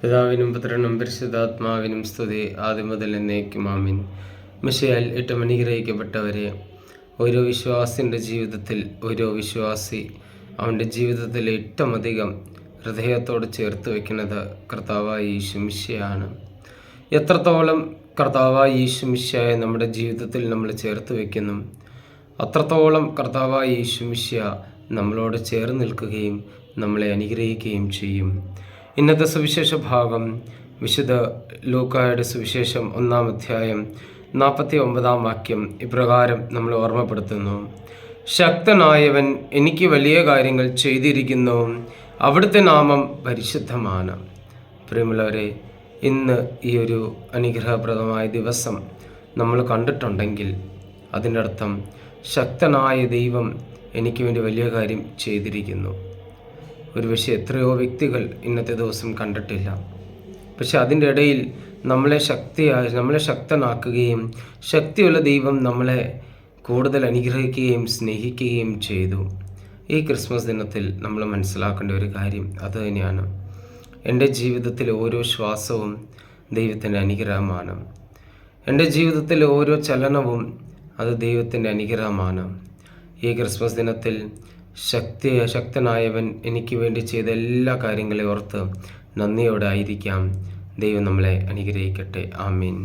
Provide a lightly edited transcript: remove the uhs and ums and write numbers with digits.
പിതാവിനും പുത്രനും പരിശുദ്ധാത്മാവിനും സ്തുതി, ആദ്യം മുതൽ എന്നേക്കും ആമേൻ. മിശിഹായിൽ ഏറ്റവും അനുഗ്രഹിക്കപ്പെട്ടവരെ, ഓരോ വിശ്വാസിൻ്റെ ജീവിതത്തിൽ ഓരോ വിശ്വാസി അവൻ്റെ ജീവിതത്തിൽ ഏറ്റവും അധികം ഹൃദയത്തോട് ചേർത്ത് വയ്ക്കുന്നത് കർത്താവായ യേശു മിശിഹായാണ്. എത്രത്തോളം കർത്താവായ യേശു മിശിഹായെ നമ്മുടെ ജീവിതത്തിൽ നമ്മൾ ചേർത്ത് വയ്ക്കുന്നു, അത്രത്തോളം കർത്താവായ യേശു മിശിഹ നമ്മളോട് ചേർന്ന് നിൽക്കുകയും നമ്മളെ അനുഗ്രഹിക്കുകയും ചെയ്യും. ഇന്നത്തെ സുവിശേഷ ഭാഗം വിശുദ്ധ ലൂക്കായുടെ സുവിശേഷം 1-ാം അധ്യായം 49-ാം വാക്യം ഇപ്രകാരം നമ്മൾ ഓർമ്മപ്പെടുത്തുന്നു: ശക്തനായവൻ എനിക്ക് വലിയ കാര്യങ്ങൾ ചെയ്തിരിക്കുന്നു, അവിടുത്തെ നാമം പരിശുദ്ധമാണ്. പ്രിയമുള്ളവരെ, ഇന്ന് ഈ ഒരു അനുഗ്രഹപ്രദമായ ദിവസം നമ്മൾ കണ്ടിട്ടുണ്ടെങ്കിൽ അതിൻ്റെ അർത്ഥം ശക്തനായ ദൈവം എനിക്ക് വേണ്ടി വലിയ കാര്യം ചെയ്തിരിക്കുന്നു. ഒരുപക്ഷെ എത്രയോ വ്യക്തികൾ ഇന്നത്തെ ദിവസം കണ്ടിട്ടില്ല. പക്ഷെ അതിൻ്റെ ഇടയിൽ നമ്മളെ ശക്തനാക്കുകയും ശക്തിയുള്ള ദൈവം നമ്മളെ കൂടുതൽ അനുഗ്രഹിക്കുകയും സ്നേഹിക്കുകയും ചെയ്തു. ഈ ക്രിസ്മസ് ദിനത്തിൽ നമ്മൾ മനസ്സിലാക്കേണ്ട ഒരു കാര്യം അത് തന്നെയാണ്. എൻ്റെ ജീവിതത്തിലെ ഓരോ ശ്വാസവും ദൈവത്തിൻ്റെ അനുഗ്രഹമാണ്. എൻ്റെ ജീവിതത്തിലെ ഓരോ ചലനവും അത് ദൈവത്തിൻ്റെ അനുഗ്രഹമാണ്. ഈ ക്രിസ്മസ് ദിനത്തിൽ ശക്തനായവൻ എനിക്ക് വേണ്ടി ചെയ്ത എല്ലാ കാര്യങ്ങളെ ഓർത്ത് നന്ദിയോടെ ആയിരിക്കാം. ദൈവം നമ്മളെ അനുഗ്രഹിക്കട്ടെ. ആമീൻ.